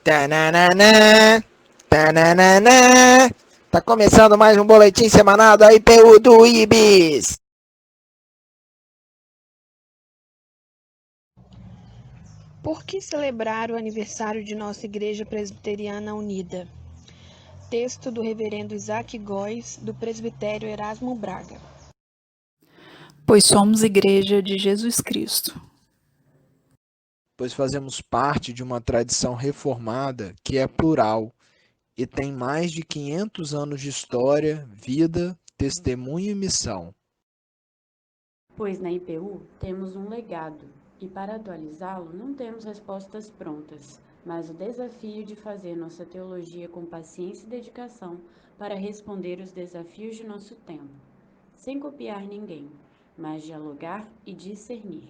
Tananana, tananana. Tá começando mais um boletim semanal da IPU do IBIS. Por que celebrar o aniversário de nossa Igreja Presbiteriana Unida? Texto do Reverendo Isaac Góes, do Presbitério Erasmo Braga. Pois somos Igreja de Jesus Cristo. Pois fazemos parte de uma tradição reformada que é plural e tem mais de 500 anos de história, vida, testemunho e missão. Pois na IPU temos um legado e para atualizá-lo não temos respostas prontas, mas o desafio de fazer nossa teologia com paciência e dedicação para responder os desafios de nosso tempo, sem copiar ninguém, mas dialogar e discernir.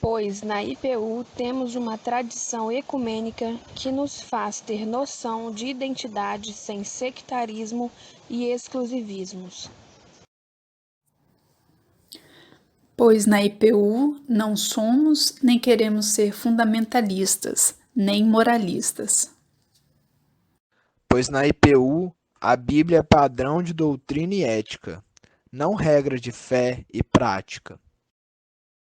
Pois na IPU temos uma tradição ecumênica que nos faz ter noção de identidade sem sectarismo e exclusivismos. Pois na IPU não somos nem queremos ser fundamentalistas, nem moralistas. Pois na IPU a Bíblia é padrão de doutrina e ética, não regra de fé e prática.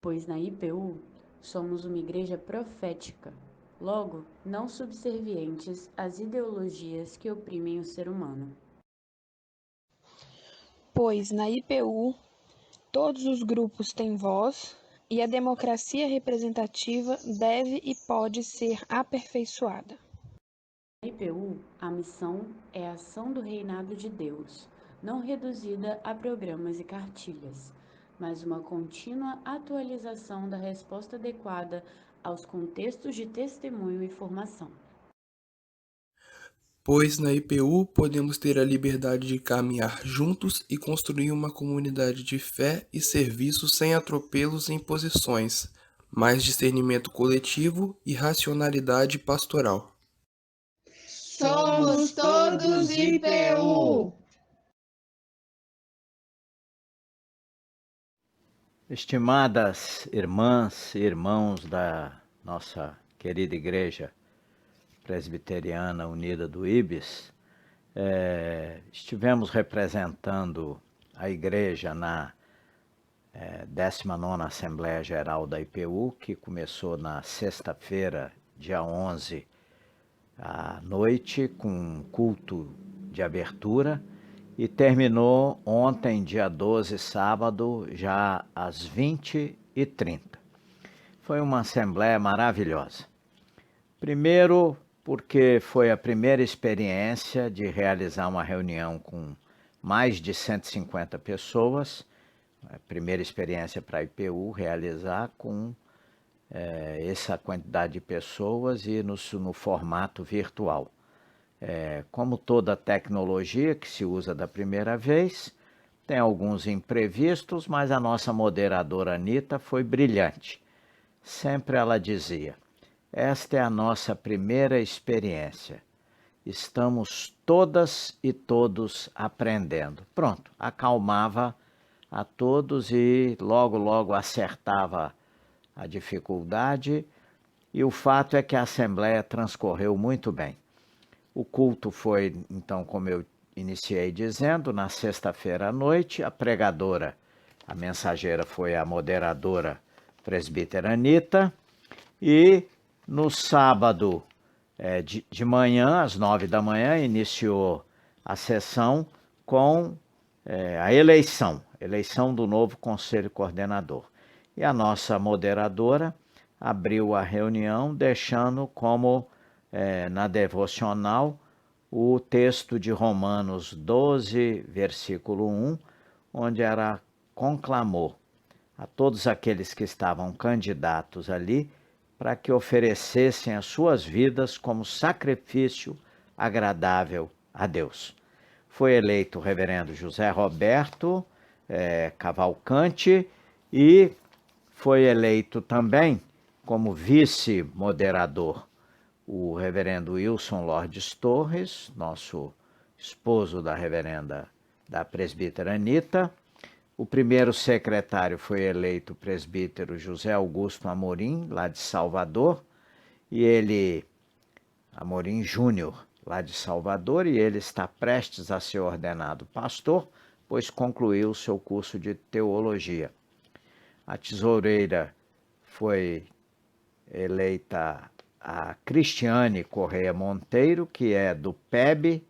Pois na IPU somos uma igreja profética, logo, não subservientes às ideologias que oprimem o ser humano. Pois na IPU todos os grupos têm voz e a democracia representativa deve e pode ser aperfeiçoada. Na IPU, a missão é a ação do reinado de Deus, não reduzida a programas e cartilhas, mas uma contínua atualização da resposta adequada aos contextos de testemunho e formação. Pois na IPU podemos ter a liberdade de caminhar juntos e construir uma comunidade de fé e serviço sem atropelos e imposições, mas discernimento coletivo e racionalidade pastoral. Somos todos IPU. Estimadas irmãs e irmãos da nossa querida Igreja Presbiteriana Unida do IBIS, estivemos representando a Igreja na 19ª Assembleia Geral da IPU, que começou na sexta-feira, dia 11, à noite, com um culto de abertura, e terminou ontem, dia 12, sábado, já às 20h30. Foi uma assembleia maravilhosa. Primeiro, porque foi a primeira experiência de realizar uma reunião com mais de 150 pessoas, a primeira experiência para a IPU realizar com essa quantidade de pessoas e no formato virtual. Como toda tecnologia que se usa da primeira vez, tem alguns imprevistos, mas a nossa moderadora Anitta foi brilhante. Sempre ela dizia: esta é a nossa primeira experiência. Estamos todas e todos aprendendo. Pronto, acalmava a todos e logo acertava a dificuldade. E o fato é que a assembleia transcorreu muito bem. O culto foi, então, como eu iniciei dizendo, na sexta-feira à noite. A pregadora, a mensageira, foi a moderadora presbítera Anitta. E no sábado de manhã, às 9h, iniciou a sessão com a eleição do novo Conselho Coordenador. E a nossa moderadora abriu a reunião deixando como na devocional o texto de Romanos 12, versículo 1, onde ela conclamou a todos aqueles que estavam candidatos ali para que oferecessem as suas vidas como sacrifício agradável a Deus. Foi eleito o reverendo José Roberto Cavalcante e foi eleito também como vice-moderador o reverendo Wilson Lourdes Torres, nosso esposo da reverenda da presbítera Anitta. O primeiro secretário foi eleito o presbítero José Augusto Amorim, lá de Salvador, e ele, Amorim Júnior, lá de Salvador, e ele está prestes a ser ordenado pastor, pois concluiu seu curso de teologia. A tesoureira foi eleita a Cristiane Correia Monteiro, que é do PEB,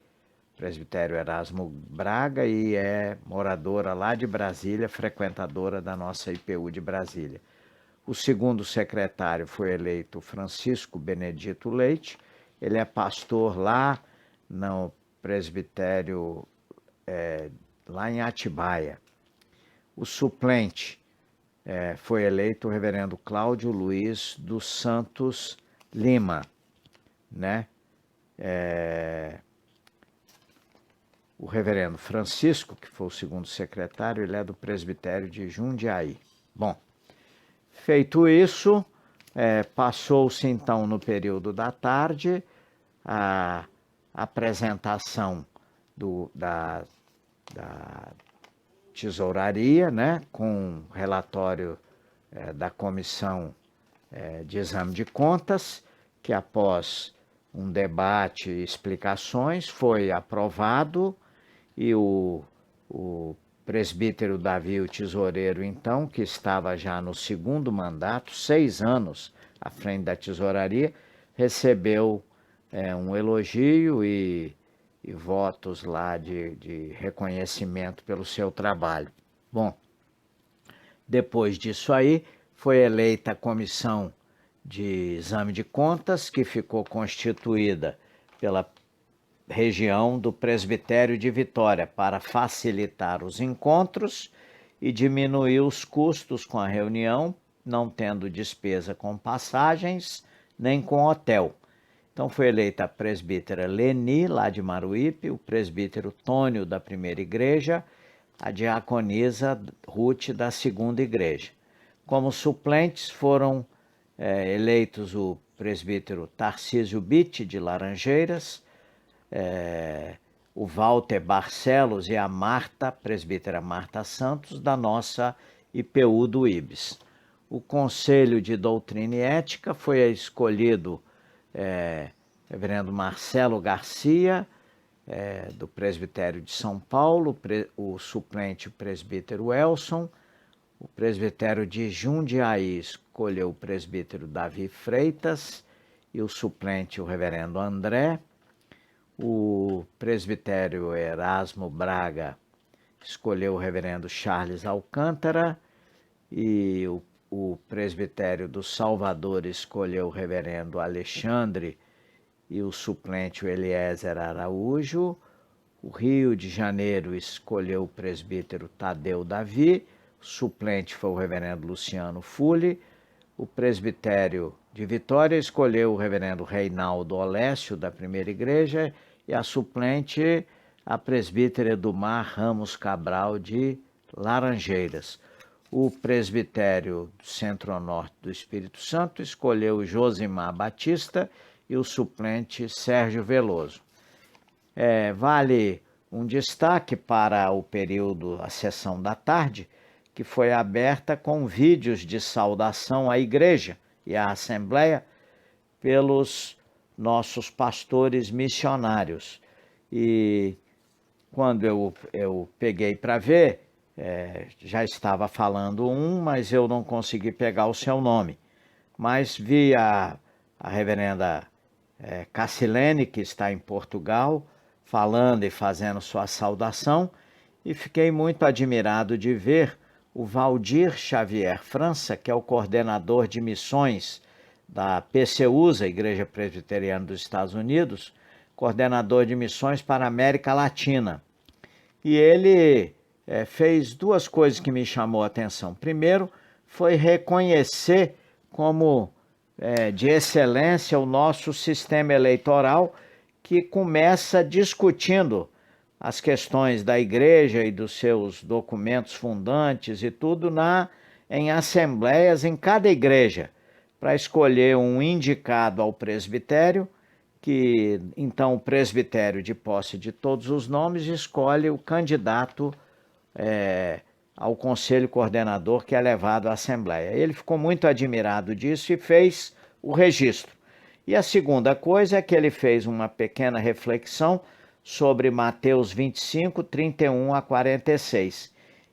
Presbitério Erasmo Braga, e é moradora lá de Brasília, frequentadora da nossa IPU de Brasília. O segundo secretário foi eleito Francisco Benedito Leite, ele é pastor lá no presbitério lá em Atibaia. O suplente foi eleito o reverendo Cláudio Luiz dos Santos Lima, né? O reverendo Francisco, que foi o segundo secretário, ele é do presbitério de Jundiaí. Bom, feito isso, passou-se então no período da tarde a apresentação da tesouraria, né, com relatório da comissão de exame de contas, que após um debate e explicações foi aprovado, e o presbítero Davi, o tesoureiro, então, que estava já no segundo mandato, 6 anos à frente da tesouraria, recebeu um elogio e votos lá de reconhecimento pelo seu trabalho. Bom, depois disso aí, foi eleita a comissão de exame de contas, que ficou constituída pela região do presbitério de Vitória, para facilitar os encontros e diminuir os custos com a reunião, não tendo despesa com passagens nem com hotel. Então foi eleita a presbítera Leni, lá de Maruípe, o presbítero Tônio, da primeira igreja, a diaconisa Ruth, da segunda igreja. Como suplentes foram eleitos o presbítero Tarcísio Bitti, de Laranjeiras, o Walter Barcelos e a Marta, presbítera Marta Santos, da nossa IPU do IBS. O Conselho de Doutrina e Ética foi escolhido reverendo Marcelo Garcia, do presbitério de São Paulo, o suplente, o presbítero Elson. O presbitério de Jundiaí escolheu o presbítero Davi Freitas e o suplente, o reverendo André. O presbitério Erasmo Braga escolheu o reverendo Charles Alcântara, e o presbitério do Salvador escolheu o reverendo Alexandre e o suplente, o Eliezer Araújo. O Rio de Janeiro escolheu o presbítero Tadeu Davi, o suplente foi o reverendo Luciano Fule. O presbitério de Vitória escolheu o reverendo Reinaldo Olécio, da primeira igreja, e a suplente, a presbítera Edumar Ramos Cabral, de Laranjeiras. O presbitério do Centro-Norte do Espírito Santo escolheu Josimar Batista e o suplente Sérgio Veloso. Vale um destaque para o período, a sessão da tarde, que foi aberta com vídeos de saudação à igreja e à assembleia pelos nossos pastores missionários. E quando eu peguei para ver, já estava falando mas eu não consegui pegar o seu nome. Mas vi a reverenda Cassilene, que está em Portugal, falando e fazendo sua saudação, e fiquei muito admirado de ver o Valdir Xavier França, que é o coordenador de missões da PCUSA, Igreja Presbiteriana dos Estados Unidos, coordenador de missões para a América Latina. E ele fez 2 coisas que me chamou a atenção. Primeiro, foi reconhecer como de excelência o nosso sistema eleitoral, que começa discutindo as questões da igreja e dos seus documentos fundantes e tudo em assembleias em cada igreja, para escolher um indicado ao presbitério, que então o presbitério, de posse de todos os nomes, escolhe o candidato ao conselho coordenador, que é levado à assembleia. Ele ficou muito admirado disso e fez o registro. E a segunda coisa é que ele fez uma pequena reflexão sobre Mateus 25, 31 a 46.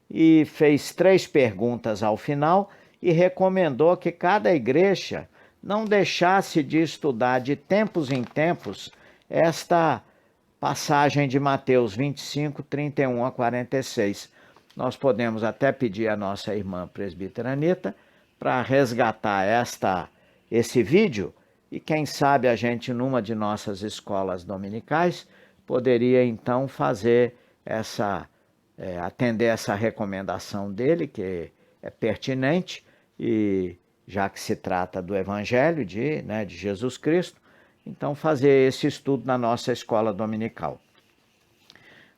E fez 3 perguntas ao final e recomendou que cada igreja não deixasse de estudar de tempos em tempos esta passagem de Mateus 25, 31 a 46. Nós podemos até pedir à nossa irmã presbítera Anita para resgatar esse vídeo e quem sabe a gente, numa de nossas escolas dominicais, poderia então atender essa recomendação dele, que é pertinente, e já que se trata do Evangelho de Jesus Cristo, então fazer esse estudo na nossa escola dominical.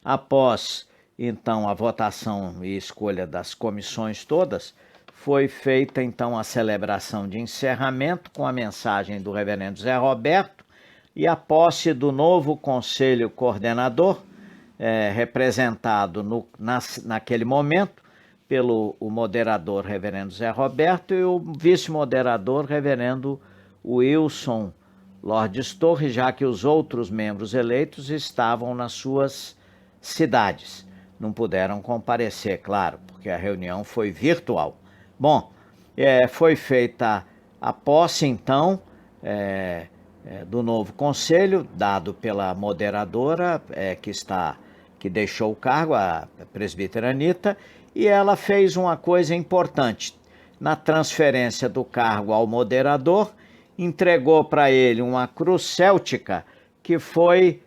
Após, então, a votação e escolha das comissões todas, foi feita, então, a celebração de encerramento com a mensagem do reverendo Zé Roberto e a posse do novo conselho coordenador, representado naquele momento pelo moderador reverendo Zé Roberto e o vice-moderador reverendo Wilson Lourdes Torres, já que os outros membros eleitos estavam nas suas cidades. Não puderam comparecer, claro, porque a reunião foi virtual. Bom, foi feita a posse, então, do novo conselho, dado pela moderadora que deixou o cargo, a presbítera Anita, e ela fez uma coisa importante. Na transferência do cargo ao moderador, entregou para ele uma cruz céltica que foi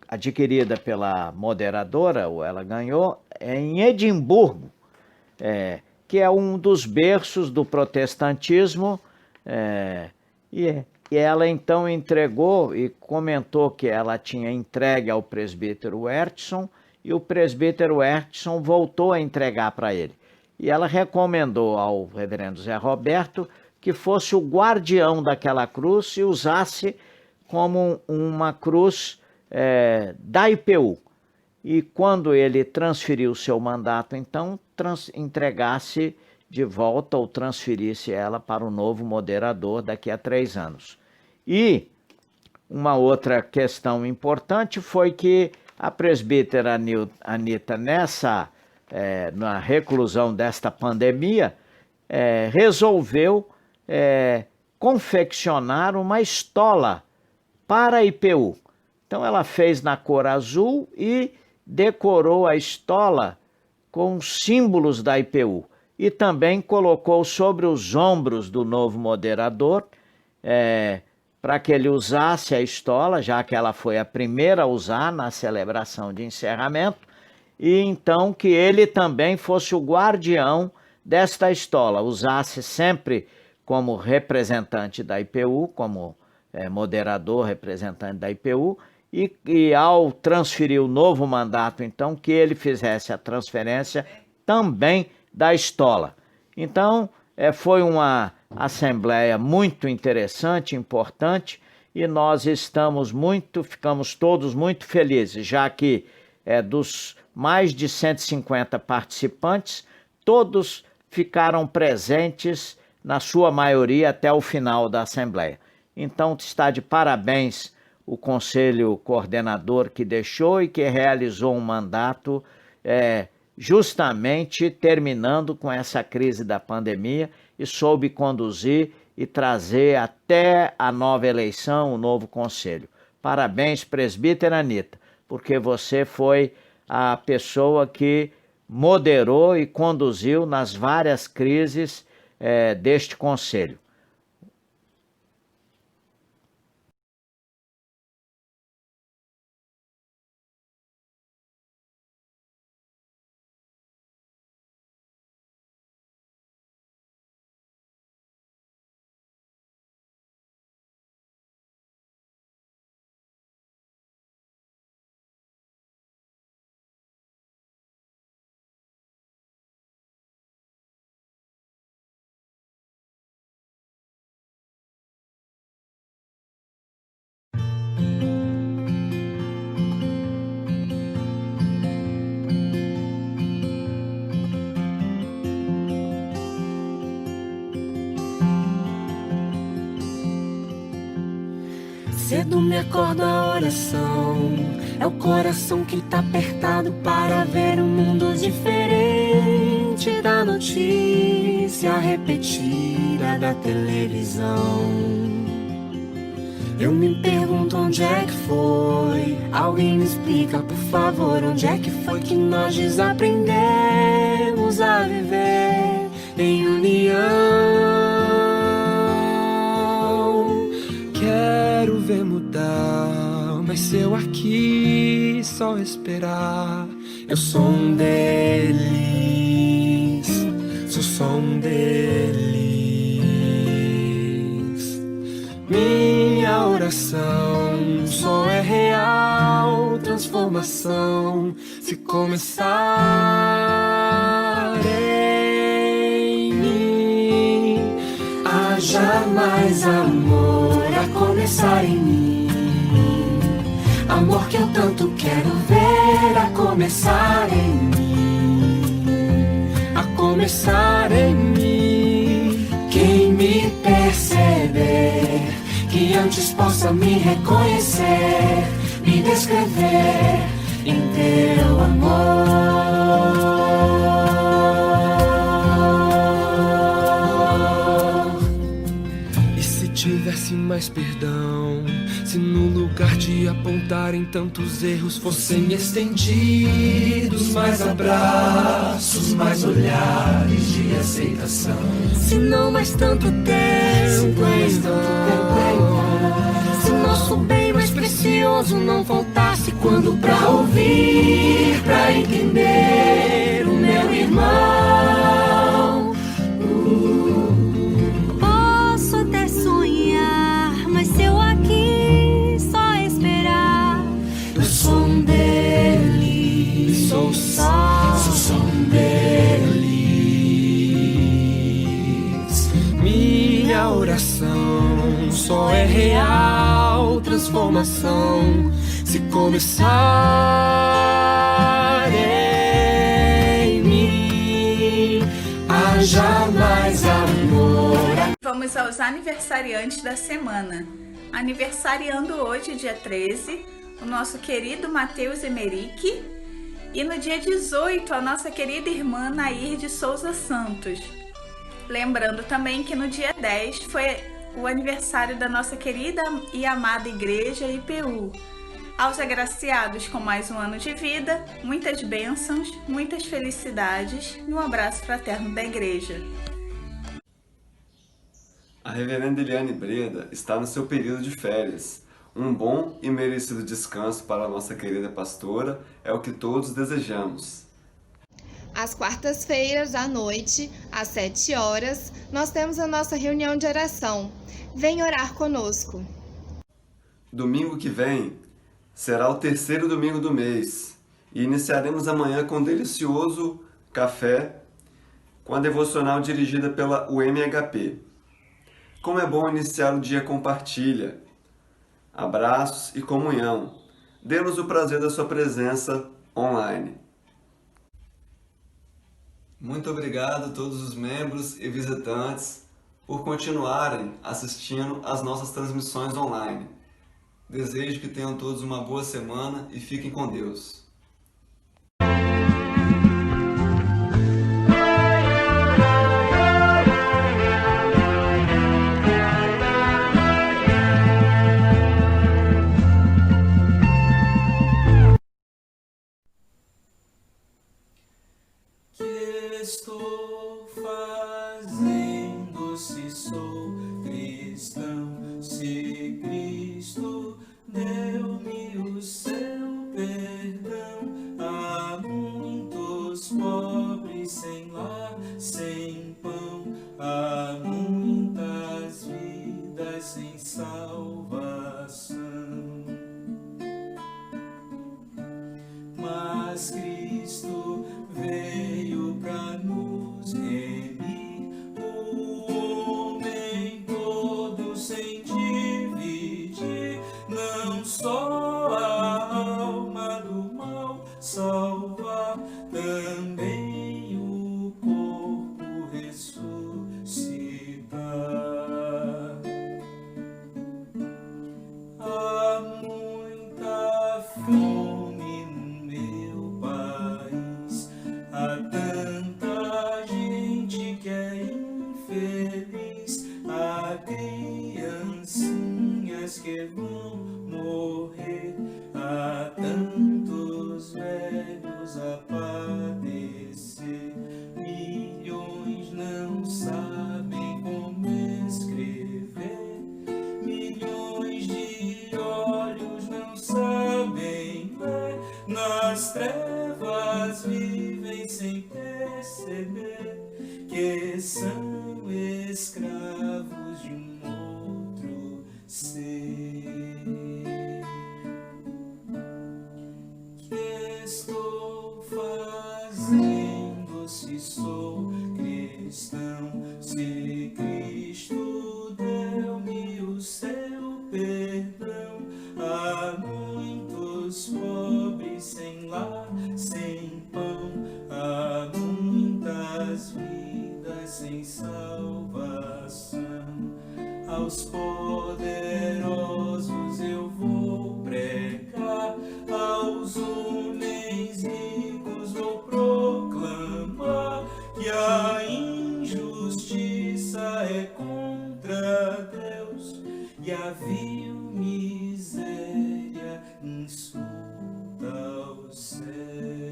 adquirida pela moderadora, ou ela ganhou, em Edimburgo, que é um dos berços do protestantismo, e ela então entregou e comentou que ela tinha entregue ao presbítero Ertson, e o presbítero Ertson voltou a entregar para ele. E ela recomendou ao reverendo Zé Roberto que fosse o guardião daquela cruz e usasse como uma cruz da IPU. E quando ele transferiu seu mandato, então, entregasse de volta ou transferisse ela para o novo moderador daqui a 3 anos. E uma outra questão importante foi que a presbítera Anita, na reclusão desta pandemia, resolveu confeccionar uma estola para a IPU. Então ela fez na cor azul e decorou a estola com símbolos da IPU. E também colocou sobre os ombros do novo moderador, para que ele usasse a estola, já que ela foi a primeira a usar na celebração de encerramento, e então que ele também fosse o guardião desta estola, usasse sempre como representante da IPU, como moderador representante da IPU, e ao transferir o novo mandato, então, que ele fizesse a transferência também da estola. Então, foi uma assembleia muito interessante, importante, e nós ficamos todos muito felizes, já que dos mais de 150 participantes, todos ficaram presentes, na sua maioria, até o final da assembleia. Então, está de parabéns o conselho coordenador que deixou e que realizou um mandato justamente terminando com essa crise da pandemia e soube conduzir e trazer até a nova eleição, o novo conselho. Parabéns, presbítera Anita, porque você foi a pessoa que moderou e conduziu nas várias crises deste conselho. Cedo me acorda a oração, é o coração que tá apertado para ver um mundo diferente da notícia repetida da televisão. Eu me pergunto onde é que foi, alguém me explica por favor, onde é que foi que nós desaprendemos a viver em união. Quero ver mudar, mas se eu aqui só esperar, eu sou um deles, sou só um deles. Minha oração só é real transformação se começar em mim. Haja mais amor a começar em mim, amor que eu tanto quero ver a começar em mim, a começar em mim. Quem me perceber, que antes possa me reconhecer, me descrever em teu amor. E se tivesse mais perdão, se no lugar de apontarem tantos erros fossem estendidos mais abraços, mais olhares de aceitação. Se não mais tanto tempo em vão, se nosso bem mais precioso não faltasse quando pra ouvir, pra entender o meu irmão. Posso até sonhar, mas se eu aqui só esperar, eu sou um deles, sou um deles. Minha oração só é real transformação se começar em mim. Haja mais amor. Vamos aos aniversariantes da semana. Aniversariando hoje, dia 13, o nosso querido Matheus Emerick. E no dia 18, a nossa querida irmã Nair de Souza Santos. Lembrando também que no dia 10 foi o aniversário da nossa querida e amada Igreja IPU. Aos agraciados com mais um ano de vida, muitas bênçãos, muitas felicidades e um abraço fraterno da Igreja. A reverenda Eliane Breda está no seu período de férias. Um bom e merecido descanso para a nossa querida pastora é o que todos desejamos. Às quartas-feiras, à noite, às 7 horas, nós temos a nossa reunião de oração. Vem orar conosco. Domingo que vem será o terceiro domingo do mês e iniciaremos amanhã com um delicioso café com a devocional dirigida pela UMHP. Como é bom iniciar o dia com partilha, abraços e comunhão. Dê-nos o prazer da sua presença online. Muito obrigado a todos os membros e visitantes por continuarem assistindo às nossas transmissões online. Desejo que tenham todos uma boa semana e fiquem com Deus. Que estou fazendo se sou cristão, se Cristo deu-me o seu perdão? mais que vão morrer. Há tantos velhos a padecer, milhões não sabem como escrever, milhões de olhos não sabem ver, nas trevas vivem sem perceber que são escravos de um outro ser. Que estou fazendo se sou cristão? Se Cristo deu-me o seu perdão, há muitos pobres sem lar, sem pão, há muitas vidas sem salvação. Aos poderosos eu vou pregar, aos homens ricos vou proclamar que a injustiça é contra Deus e a vil miséria insulta o céu.